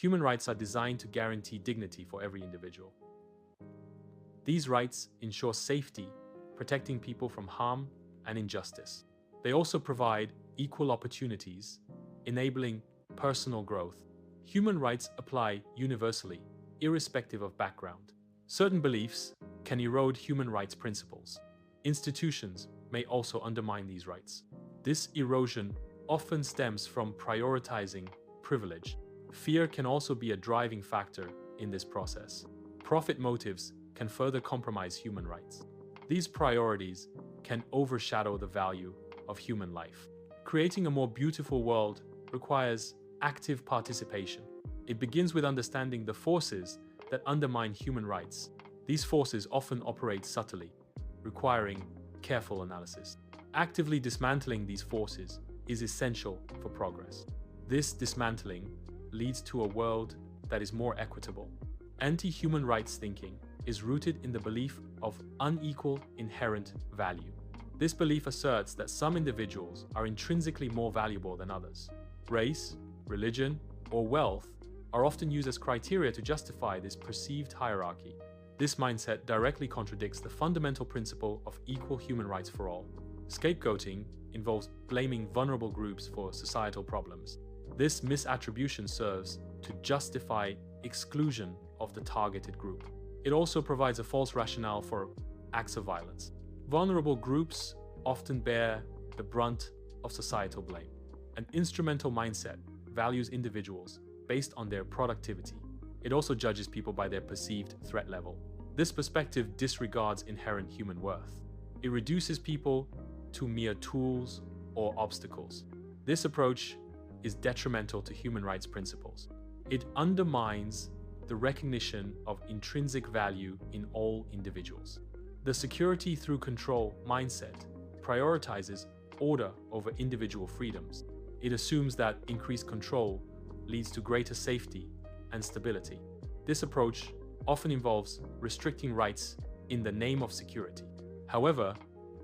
Human rights are designed to guarantee dignity for every individual. These rights ensure safety, protecting people from harm and injustice. They also provide equal opportunities, enabling personal growth. Human rights apply universally, irrespective of background. Certain beliefs can erode human rights principles. Institutions may also undermine these rights. This erosion often stems from prioritizing privilege. Fear can also be a driving factor in this process. Profit motives can further compromise human rights. These priorities can overshadow the value of human life. Creating a more beautiful world requires active participation. It begins with understanding the forces that undermine human rights. These forces often operate subtly, requiring careful analysis. Actively dismantling these forces is essential for progress. This dismantling leads to a world that is more equitable. Anti-human rights thinking is rooted in the belief of unequal inherent value. This belief asserts that some individuals are intrinsically more valuable than others. Race, religion, or wealth are often used as criteria to justify this perceived hierarchy. This mindset directly contradicts the fundamental principle of equal human rights for all. Scapegoating involves blaming vulnerable groups for societal problems. This misattribution serves to justify exclusion of the targeted group. It also provides a false rationale for acts of violence. Vulnerable groups often bear the brunt of societal blame. An instrumental mindset values individuals based on their productivity. It also judges people by their perceived threat level. This perspective disregards inherent human worth. It reduces people to mere tools or obstacles. This approach is detrimental to human rights principles. It undermines the recognition of intrinsic value in all individuals. The security through control mindset prioritizes order over individual freedoms. It assumes that increased control leads to greater safety and stability. This approach often involves restricting rights in the name of security. However,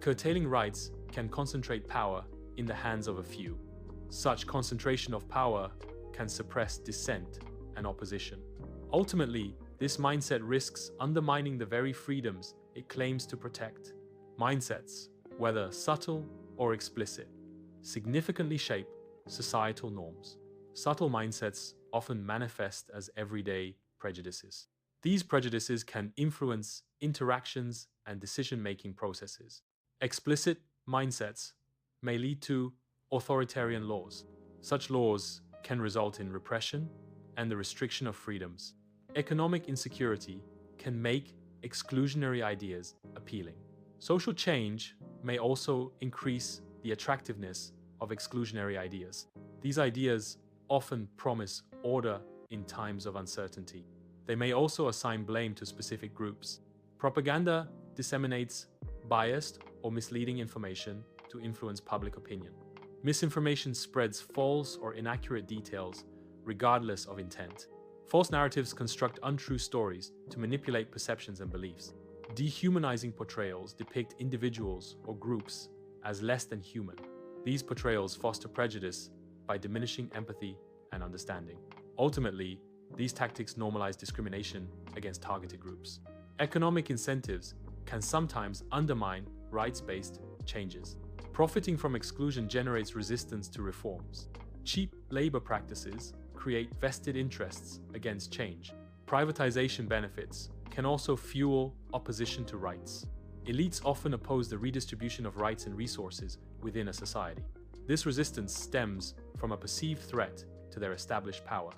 curtailing rights can concentrate power in the hands of a few. Such concentration of power can suppress dissent and opposition. Ultimately, this mindset risks undermining the very freedoms it claims to protect. Mindsets, whether subtle or explicit, significantly shape societal norms. Subtle mindsets often manifest as everyday prejudices. These prejudices can influence interactions and decision-making processes. Explicit mindsets may lead to authoritarian laws. Such laws can result in repression and the restriction of freedoms. Economic insecurity can make exclusionary ideas appealing. Social change may also increase the attractiveness of exclusionary ideas. These ideas often promise order in times of uncertainty. They may also assign blame to specific groups. Propaganda disseminates biased or misleading information to influence public opinion. Misinformation spreads false or inaccurate details regardless of intent. False narratives construct untrue stories to manipulate perceptions and beliefs. Dehumanizing portrayals depict individuals or groups as less than human. These portrayals foster prejudice by diminishing empathy and understanding. Ultimately, these tactics normalize discrimination against targeted groups. Economic incentives can sometimes undermine rights-based changes. Profiting from exclusion generates resistance to reforms. Cheap labor practices create vested interests against change. Privatization benefits can also fuel opposition to rights. Elites often oppose the redistribution of rights and resources within a society. This resistance stems from a perceived threat to their established power.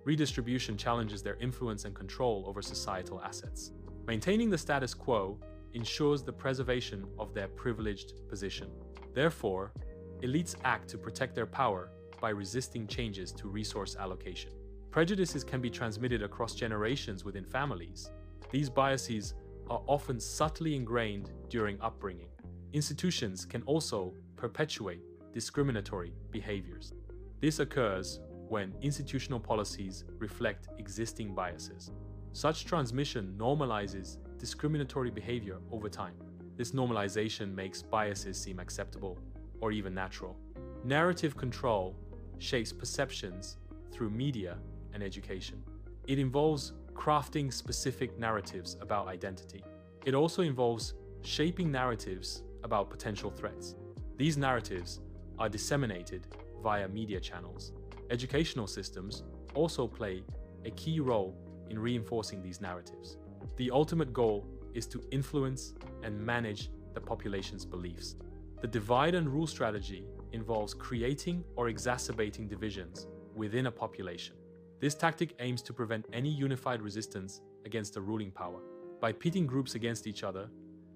Redistribution challenges their influence and control over societal assets. Maintaining the status quo ensures the preservation of their privileged position. Therefore, elites act to protect their power by resisting changes to resource allocation. Prejudices can be transmitted across generations within families. These biases are often subtly ingrained during upbringing. Institutions can also perpetuate discriminatory behaviors. This occurs when institutional policies reflect existing biases. Such transmission normalizes discriminatory behavior over time. This normalization makes biases seem acceptable or even natural. Narrative control shapes perceptions through media and education. It involves crafting specific narratives about identity. It also involves shaping narratives about potential threats. These narratives are disseminated via media channels. Educational systems also play a key role in reinforcing these narratives. The ultimate goal is to influence and manage the population's beliefs. The divide and rule strategy involves creating or exacerbating divisions within a population. This tactic aims to prevent any unified resistance against the ruling power. By pitting groups against each other,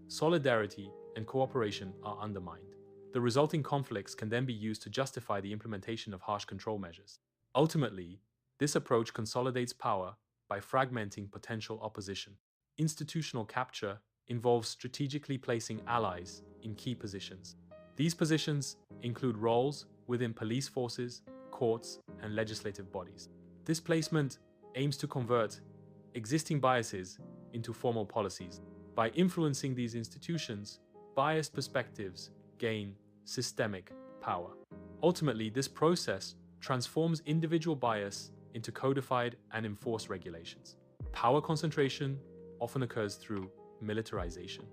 solidarity and cooperation are undermined. The resulting conflicts can then be used to justify the implementation of harsh control measures. Ultimately, this approach consolidates power by fragmenting potential opposition. Institutional capture involves strategically placing allies in key positions. These positions include roles within police forces, courts, and legislative bodies. This placement aims to convert existing biases into formal policies. By influencing these institutions, biased perspectives gain systemic power. Ultimately, this process transforms individual bias into codified and enforced regulations. Power concentration often occurs through militarization.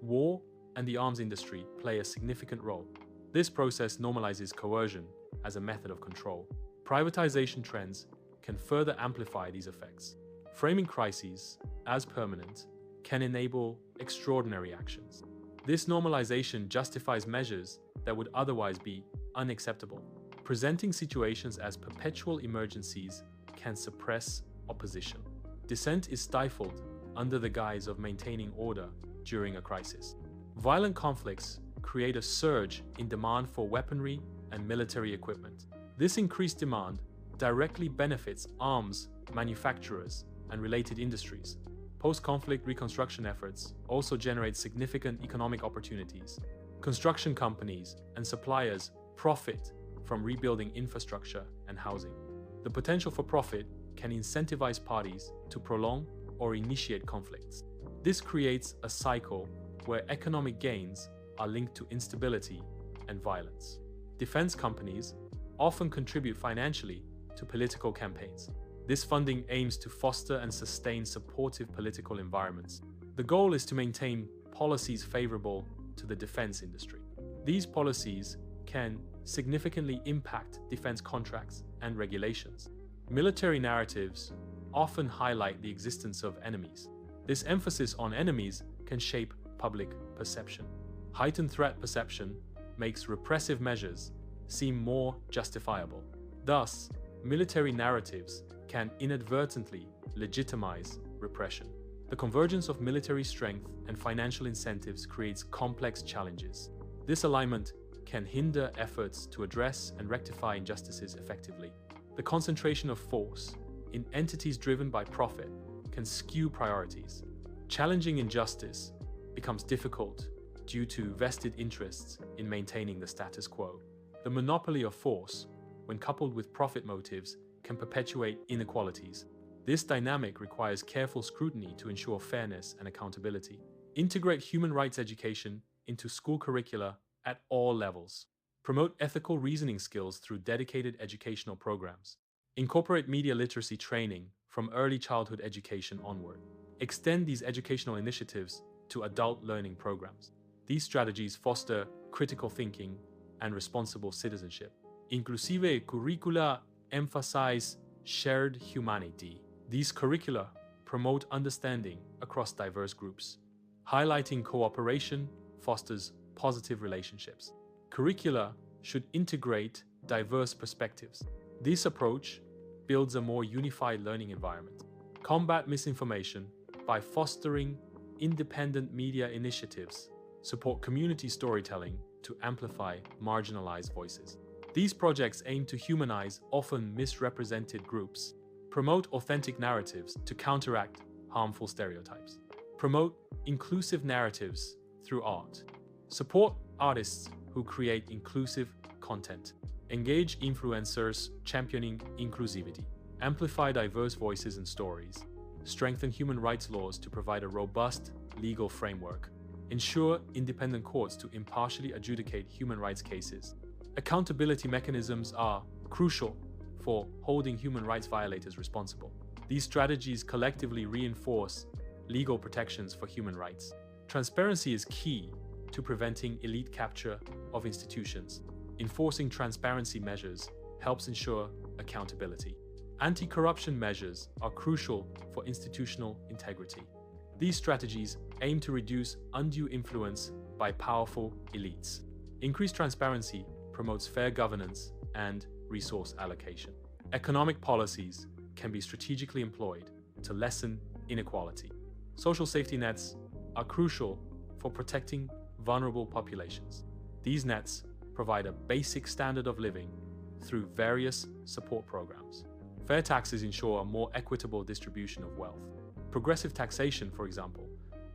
War and the arms industry play a significant role. This process normalizes coercion as a method of control. Privatization trends can further amplify these effects. Framing crises as permanent can enable extraordinary actions. This normalization justifies measures that would otherwise be unacceptable. Presenting situations as perpetual emergencies can suppress opposition. Dissent is stifled under the guise of maintaining order during a crisis. Violent conflicts create a surge in demand for weaponry and military equipment. This increased demand directly benefits arms manufacturers and related industries. Post-conflict reconstruction efforts also generate significant economic opportunities. Construction companies and suppliers profit from rebuilding infrastructure and housing. The potential for profit can incentivize parties to prolong or initiate conflicts. This creates a cycle where economic gains are linked to instability and violence. Defense companies often contribute financially to political campaigns. This funding aims to foster and sustain supportive political environments. The goal is to maintain policies favorable to the defense industry. These policies can significantly impact defense contracts and regulations. Military narratives often highlight the existence of enemies. This emphasis on enemies can shape public perception. Heightened threat perception makes repressive measures seem more justifiable. Thus, military narratives can inadvertently legitimize repression. The convergence of military strength and financial incentives creates complex challenges. This alignment can hinder efforts to address and rectify injustices effectively. The concentration of force in entities driven by profit can skew priorities. Challenging injustice becomes difficult due to vested interests in maintaining the status quo. The monopoly of force, when coupled with profit motives, can perpetuate inequalities. This dynamic requires careful scrutiny to ensure fairness and accountability. Integrate human rights education into school curricula at all levels. Promote ethical reasoning skills through dedicated educational programs. Incorporate media literacy training from early childhood education onward. Extend these educational initiatives to adult learning programs. These strategies foster critical thinking and responsible citizenship. Inclusive curricula emphasize shared humanity. These curricula promote understanding across diverse groups. Highlighting cooperation fosters positive relationships. Curricula should integrate diverse perspectives. This approach builds a more unified learning environment. Combat misinformation by fostering independent media initiatives. Support community storytelling to amplify marginalized voices. These projects aim to humanize often misrepresented groups. Promote authentic narratives to counteract harmful stereotypes. Promote inclusive narratives through art. Support artists who create inclusive content. Engage influencers championing inclusivity. Amplify diverse voices and stories. Strengthen human rights laws to provide a robust legal framework. Ensure independent courts to impartially adjudicate human rights cases. Accountability mechanisms are crucial for holding human rights violators responsible. These strategies collectively reinforce legal protections for human rights. Transparency is key to preventing elite capture of institutions. Enforcing transparency measures helps ensure accountability. Anti-corruption measures are crucial for institutional integrity. These strategies aim to reduce undue influence by powerful elites. Increased transparency promotes fair governance and resource allocation. Economic policies can be strategically employed to lessen inequality. Social safety nets are crucial for protecting vulnerable populations. These nets provide a basic standard of living through various support programs. Fair taxes ensure a more equitable distribution of wealth. Progressive taxation, for example,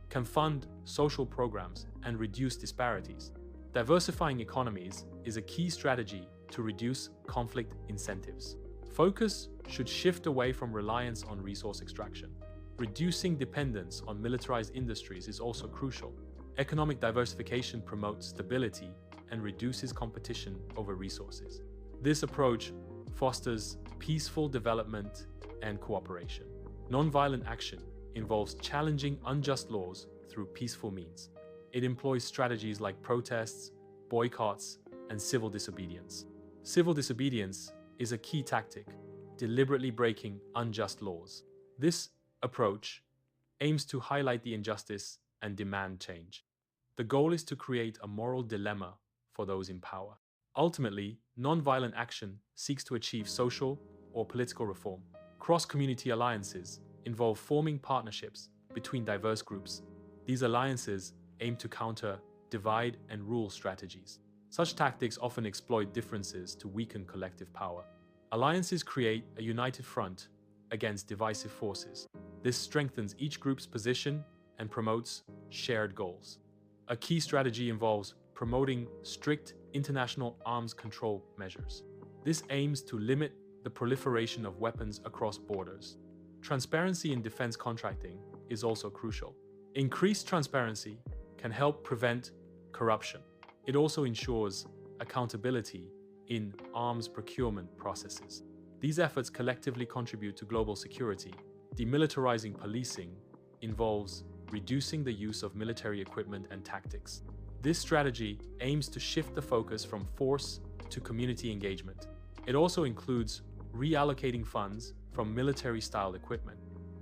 can fund social programs and reduce disparities. Diversifying economies is a key strategy to reduce conflict incentives. Focus should shift away from reliance on resource extraction. Reducing dependence on militarized industries is also crucial. Economic diversification promotes stability and reduces competition over resources. This approach fosters peaceful development and cooperation. Nonviolent action involves challenging unjust laws through peaceful means. It employs strategies like protests, boycotts, and civil disobedience. Civil disobedience is a key tactic, deliberately breaking unjust laws. This approach aims to highlight the injustice and demand change. The goal is to create a moral dilemma for those in power. Ultimately, nonviolent action seeks to achieve social or political reform. Cross-community alliances involve forming partnerships between diverse groups. These alliances aim to counter divide and rule strategies. Such tactics often exploit differences to weaken collective power. Alliances create a united front against divisive forces. This strengthens each group's position and promotes shared goals. A key strategy involves promoting strict international arms control measures. This aims to limit the proliferation of weapons across borders. Transparency in defense contracting is also crucial. Increased transparency can help prevent corruption. It also ensures accountability in arms procurement processes. These efforts collectively contribute to global security. Demilitarizing policing involves reducing the use of military equipment and tactics. This strategy aims to shift the focus from force to community engagement. It also includes reallocating funds from military-style equipment.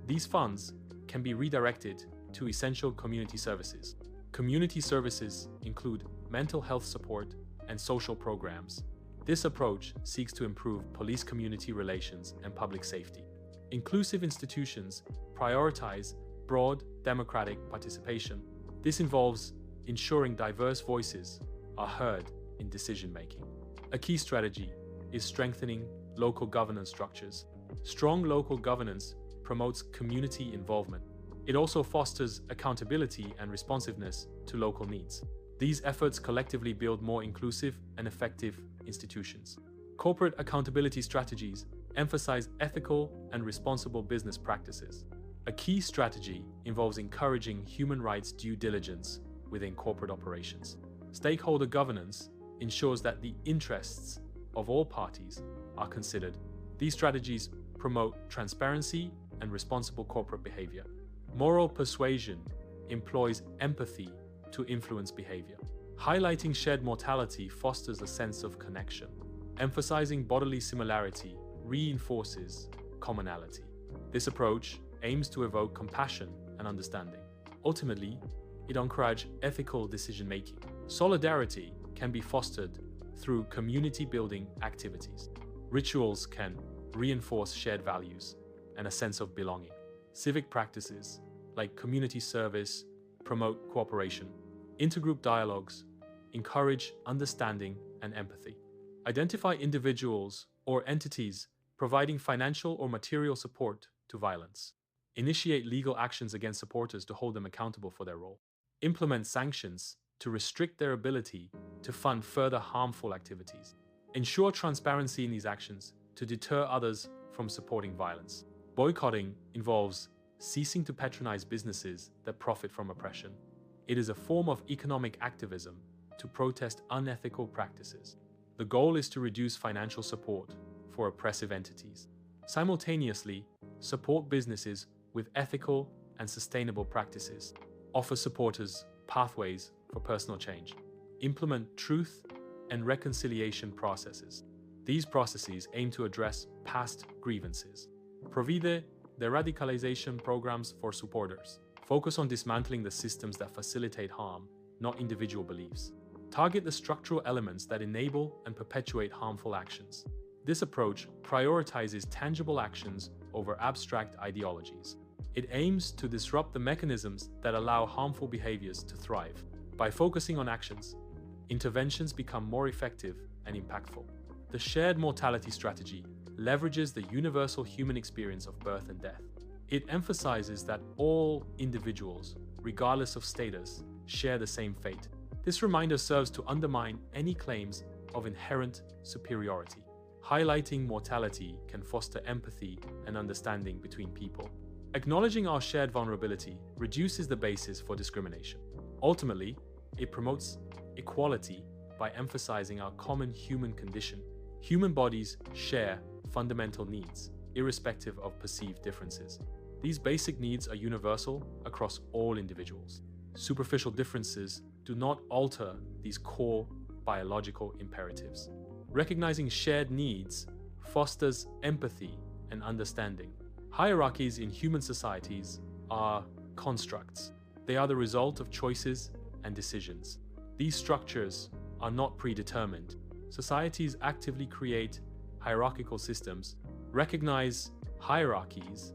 These funds can be redirected to essential community services. Community services include mental health support and social programs. This approach seeks to improve police-community relations and public safety. Inclusive institutions prioritize broad democratic participation. This involves ensuring diverse voices are heard in decision-making. A key strategy is strengthening local governance structures. Strong local governance promotes community involvement. It also fosters accountability and responsiveness to local needs. These efforts collectively build more inclusive and effective institutions. Corporate accountability strategies emphasize ethical and responsible business practices. A key strategy involves encouraging human rights due diligence within corporate operations. Stakeholder governance ensures that the interests of all parties are considered. These strategies promote transparency and responsible corporate behavior. Moral persuasion employs empathy to influence behavior. Highlighting shared mortality fosters a sense of connection. Emphasizing bodily similarity reinforces commonality. This approach aims to evoke compassion and understanding. Ultimately, it encourages ethical decision-making. Solidarity can be fostered through community-building activities. Rituals can reinforce shared values and a sense of belonging. Civic practices like community service promote cooperation. Intergroup dialogues encourage understanding and empathy. Identify individuals or entities providing financial or material support to violence. Initiate legal actions against supporters to hold them accountable for their role. Implement sanctions to restrict their ability to fund further harmful activities. Ensure transparency in these actions to deter others from supporting violence. Boycotting involves ceasing to patronize businesses that profit from oppression. It is a form of economic activism to protest unethical practices. The goal is to reduce financial support for oppressive entities. Simultaneously, support businesses with ethical and sustainable practices, offer supporters pathways for personal change, implement truth and reconciliation processes. These processes aim to address past grievances. Provide de-radicalization programs for supporters. Focus on dismantling the systems that facilitate harm, not individual beliefs. Target the structural elements that enable and perpetuate harmful actions. This approach prioritizes tangible actions over abstract ideologies. It aims to disrupt the mechanisms that allow harmful behaviors to thrive. By focusing on actions, interventions become more effective and impactful. The shared mortality strategy leverages the universal human experience of birth and death. It emphasizes that all individuals, regardless of status, share the same fate. This reminder serves to undermine any claims of inherent superiority. Highlighting mortality can foster empathy and understanding between people. Acknowledging our shared vulnerability reduces the basis for discrimination. Ultimately, it promotes equality by emphasizing our common human condition. Human bodies share fundamental needs, irrespective of perceived differences. These basic needs are universal across all individuals. Superficial differences do not alter these core biological imperatives. Recognizing shared needs fosters empathy and understanding. Hierarchies in human societies are constructs. They are the result of choices and decisions. These structures are not predetermined. Societies actively create hierarchical systems, recognize hierarchies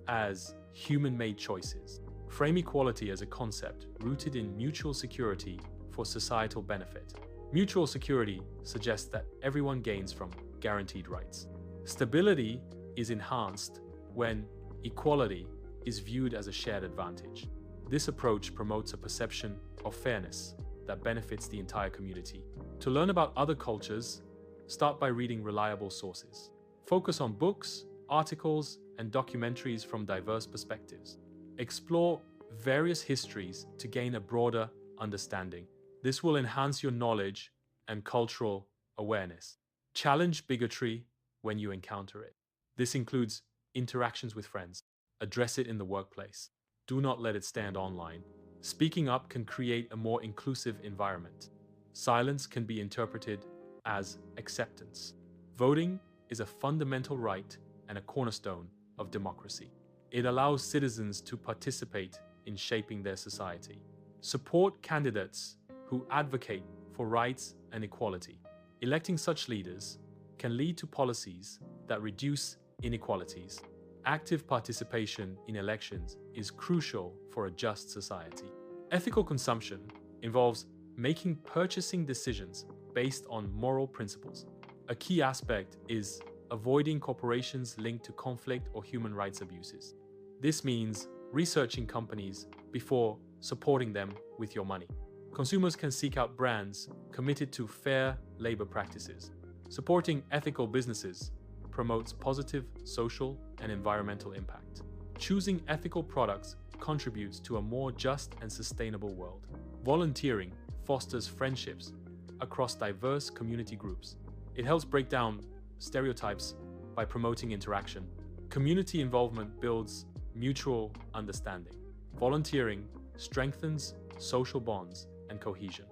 as human-made choices, frame equality as a concept rooted in mutual security for societal benefit. Mutual security suggests that everyone gains from guaranteed rights. Stability is enhanced when equality is viewed as a shared advantage. This approach promotes a perception of fairness that benefits the entire community. To learn about other cultures, start by reading reliable sources. Focus on books, articles, and documentaries from diverse perspectives. Explore various histories to gain a broader understanding. This will enhance your knowledge and cultural awareness. Challenge bigotry when you encounter it. This includes interactions with friends. Address it in the workplace. Do not let it stand online. Speaking up can create a more inclusive environment. Silence can be interpreted as acceptance. Voting is a fundamental right and a cornerstone of democracy. It allows citizens to participate in shaping their society. Support candidates who advocate for rights and equality. Electing such leaders can lead to policies that reduce inequalities. Active participation in elections is crucial for a just society. Ethical consumption involves making purchasing decisions based on moral principles. A key aspect is avoiding corporations linked to conflict or human rights abuses. This means researching companies before supporting them with your money. Consumers can seek out brands committed to fair labor practices. Supporting ethical businesses promotes positive social and environmental impact. Choosing ethical products contributes to a more just and sustainable world. Volunteering fosters friendships across diverse community groups. It helps break down stereotypes by promoting interaction. Community involvement builds mutual understanding. Volunteering strengthens social bonds and cohesion.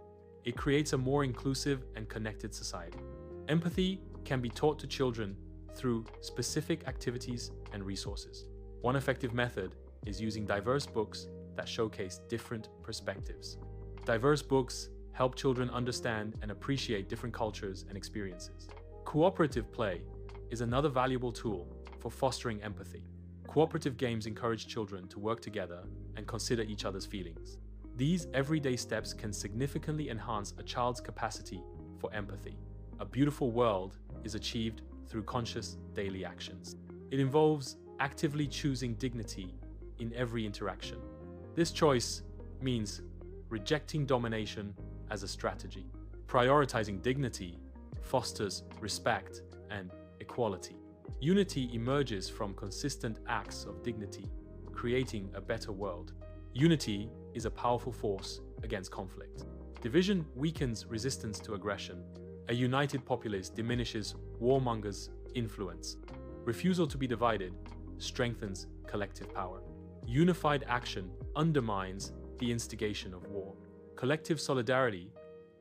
It creates a more inclusive and connected society. Empathy can be taught to children through specific activities and resources. One effective method is using diverse books that showcase different perspectives. Diverse books help children understand and appreciate different cultures and experiences. Cooperative play is another valuable tool for fostering empathy. Cooperative games encourage children to work together and consider each other's feelings. These everyday steps can significantly enhance a child's capacity for empathy. A beautiful world is achieved through conscious daily actions. It involves actively choosing dignity in every interaction. This choice means rejecting domination as a strategy. Prioritizing dignity fosters respect and equality. Unity emerges from consistent acts of dignity, creating a better world. Unity is a powerful force against conflict. Division weakens resistance to aggression. A united populace diminishes warmongers' influence. Refusal to be divided strengthens collective power. Unified action undermines the instigation of war. Collective solidarity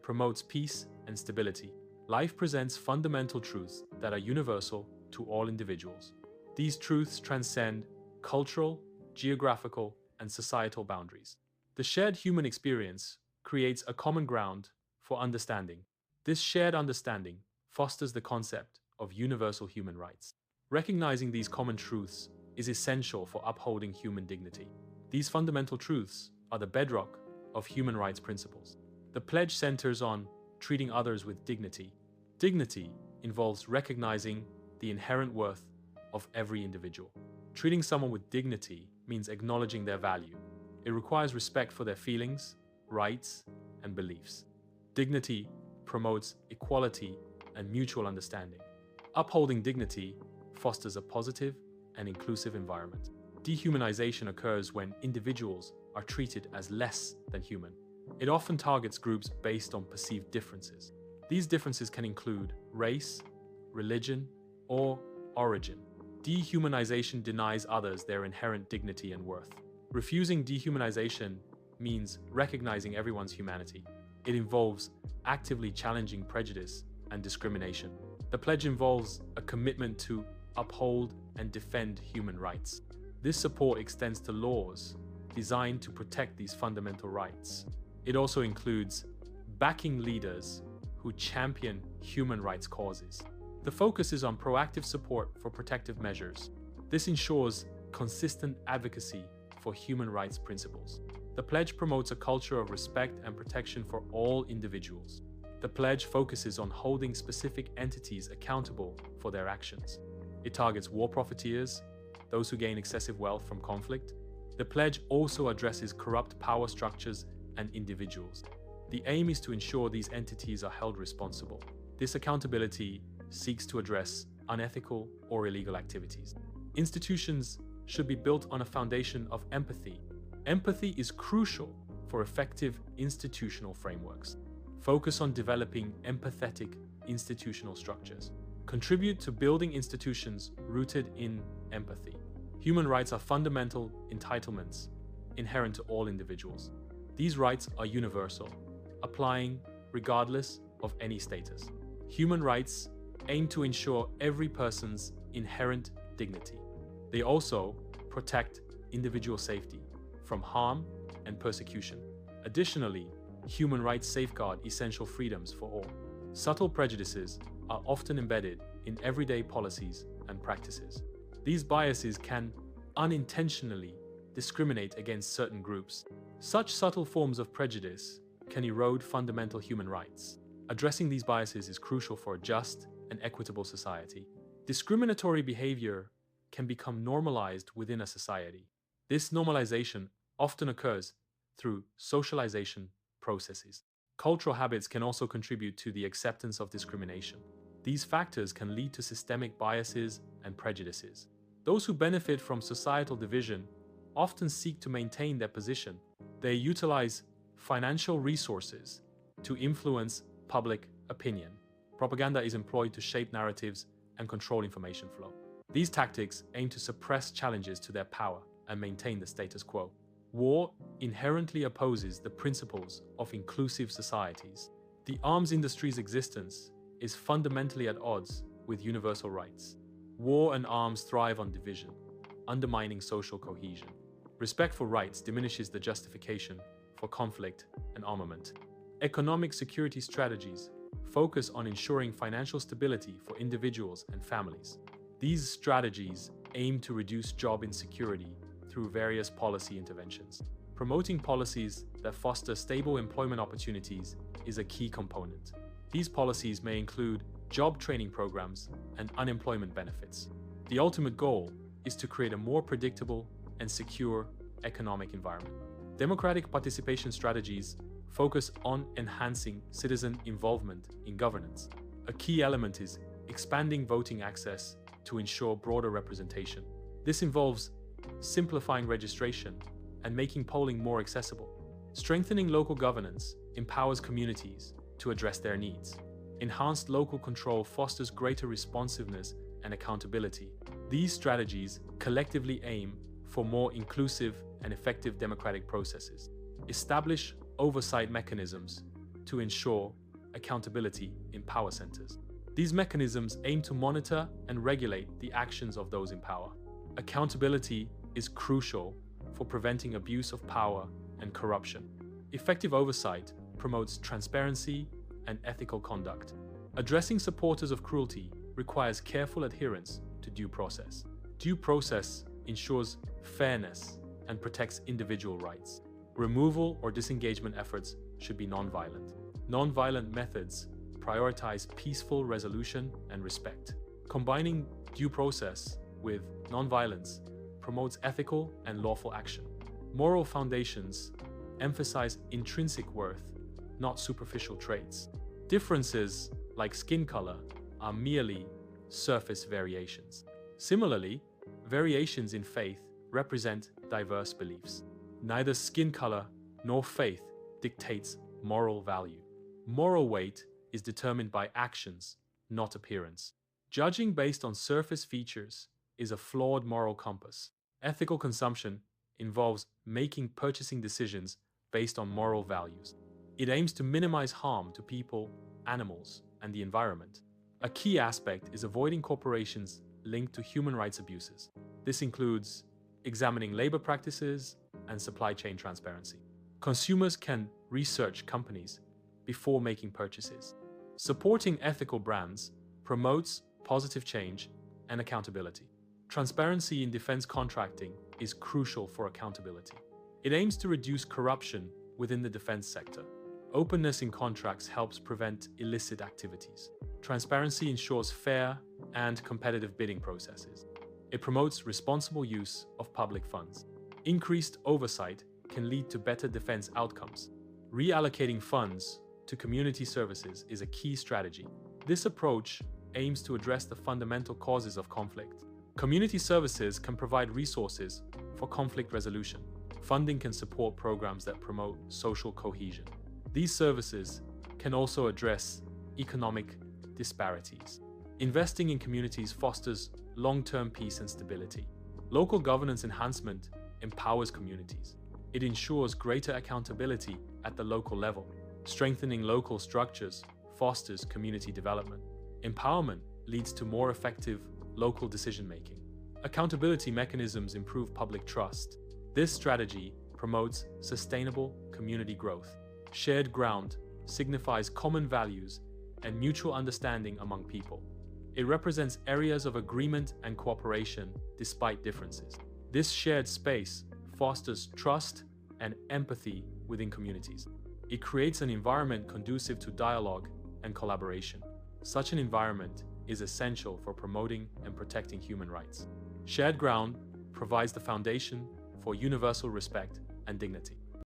promotes peace and stability. Life presents fundamental truths that are universal to all individuals. These truths transcend cultural, geographical, and societal boundaries. The shared human experience creates a common ground for understanding. This shared understanding fosters the concept of universal human rights. Recognizing these common truths is essential for upholding human dignity. These fundamental truths are the bedrock of human rights principles. The pledge centers on treating others with dignity. Dignity involves recognizing the inherent worth of every individual. Treating someone with dignity means acknowledging their value. It requires respect for their feelings, rights, and beliefs. Dignity promotes equality and mutual understanding. Upholding dignity fosters a positive and inclusive environment. Dehumanization occurs when individuals are treated as less than human. It often targets groups based on perceived differences. These differences can include race, religion, or origin. Dehumanization denies others their inherent dignity and worth. Refusing dehumanization means recognizing everyone's humanity. It involves actively challenging prejudice and discrimination. The pledge involves a commitment to uphold and defend human rights. This support extends to laws designed to protect these fundamental rights. It also includes backing leaders who champion human rights causes. The focus is on proactive support for protective measures. This ensures consistent advocacy for human rights principles. The pledge promotes a culture of respect and protection for all individuals. The pledge focuses on holding specific entities accountable for their actions. It targets war profiteers, those who gain excessive wealth from conflict. The pledge also addresses corrupt power structures and individuals. The aim is to ensure these entities are held responsible. This accountability seeks to address unethical or illegal activities. Institutions should be built on a foundation of empathy. Empathy is crucial for effective institutional frameworks. Focus on developing empathetic institutional structures. Contribute to building institutions rooted in empathy. Human rights are fundamental entitlements inherent to all individuals. These rights are universal, applying regardless of any status. Human rights aim to ensure every person's inherent dignity. They also protect individual safety from harm and persecution. Additionally, human rights safeguard essential freedoms for all. Subtle prejudices are often embedded in everyday policies and practices. These biases can unintentionally discriminate against certain groups. Such subtle forms of prejudice can erode fundamental human rights. Addressing these biases is crucial for a just and equitable society. Discriminatory behavior can become normalized within a society. This normalization often occurs through socialization processes. Cultural habits can also contribute to the acceptance of discrimination. These factors can lead to systemic biases and prejudices. Those who benefit from societal division often seek to maintain their position. They utilize financial resources to influence public opinion. Propaganda is employed to shape narratives and control information flow. These tactics aim to suppress challenges to their power and maintain the status quo. War inherently opposes the principles of inclusive societies. The arms industry's existence is fundamentally at odds with universal rights. War and arms thrive on division, undermining social cohesion. Respect for rights diminishes the justification for conflict and armament. Economic security strategies focus on ensuring financial stability for individuals and families. These strategies aim to reduce job insecurity through various policy interventions. Promoting policies that foster stable employment opportunities is a key component. These policies may include job training programs and unemployment benefits. The ultimate goal is to create a more predictable and secure economic environment. Democratic participation strategies focus on enhancing citizen involvement in governance. A key element is expanding voting access to ensure broader representation. This involves simplifying registration and making polling more accessible. Strengthening local governance empowers communities to address their needs. Enhanced local control fosters greater responsiveness and accountability. These strategies collectively aim for more inclusive and effective democratic processes. Establish oversight mechanisms to ensure accountability in power centers. These mechanisms aim to monitor and regulate the actions of those in power. Accountability is crucial for preventing abuse of power and corruption. Effective oversight promotes transparency and ethical conduct. Addressing supporters of cruelty requires careful adherence to due process. Due process ensures fairness and protects individual rights. Removal or disengagement efforts should be non-violent. Non-violent methods prioritize peaceful resolution and respect. Combining due process with non-violence promotes ethical and lawful action. Moral foundations emphasize intrinsic worth, not superficial traits. Differences like skin color are merely surface variations. Similarly, variations in faith represent diverse beliefs. Neither skin color nor faith dictates moral value. Moral weight is determined by actions, not appearance. Judging based on surface features is a flawed moral compass. Ethical consumption involves making purchasing decisions based on moral values. It aims to minimize harm to people, animals, and the environment. A key aspect is avoiding corporations linked to human rights abuses. This includes examining labor practices and supply chain transparency. Consumers can research companies before making purchases. Supporting ethical brands promotes positive change and accountability. Transparency in defense contracting is crucial for accountability. It aims to reduce corruption within the defense sector. Openness in contracts helps prevent illicit activities. Transparency ensures fair and competitive bidding processes. It promotes responsible use of public funds. Increased oversight can lead to better defense outcomes. Reallocating funds to community services is a key strategy. This approach aims to address the fundamental causes of conflict. Community services can provide resources for conflict resolution. Funding can support programs that promote social cohesion. These services can also address economic disparities. Investing in communities fosters long-term peace and stability. Local governance enhancement empowers communities. It ensures greater accountability at the local level. Strengthening local structures fosters community development. Empowerment leads to more effective local decision-making. Accountability mechanisms improve public trust. This strategy promotes sustainable community growth. Shared ground signifies common values and mutual understanding among people. It represents areas of agreement and cooperation despite differences. This shared space fosters trust and empathy within communities. It creates an environment conducive to dialogue and collaboration. Such an environment is essential for promoting and protecting human rights. Shared ground provides the foundation for universal respect and dignity.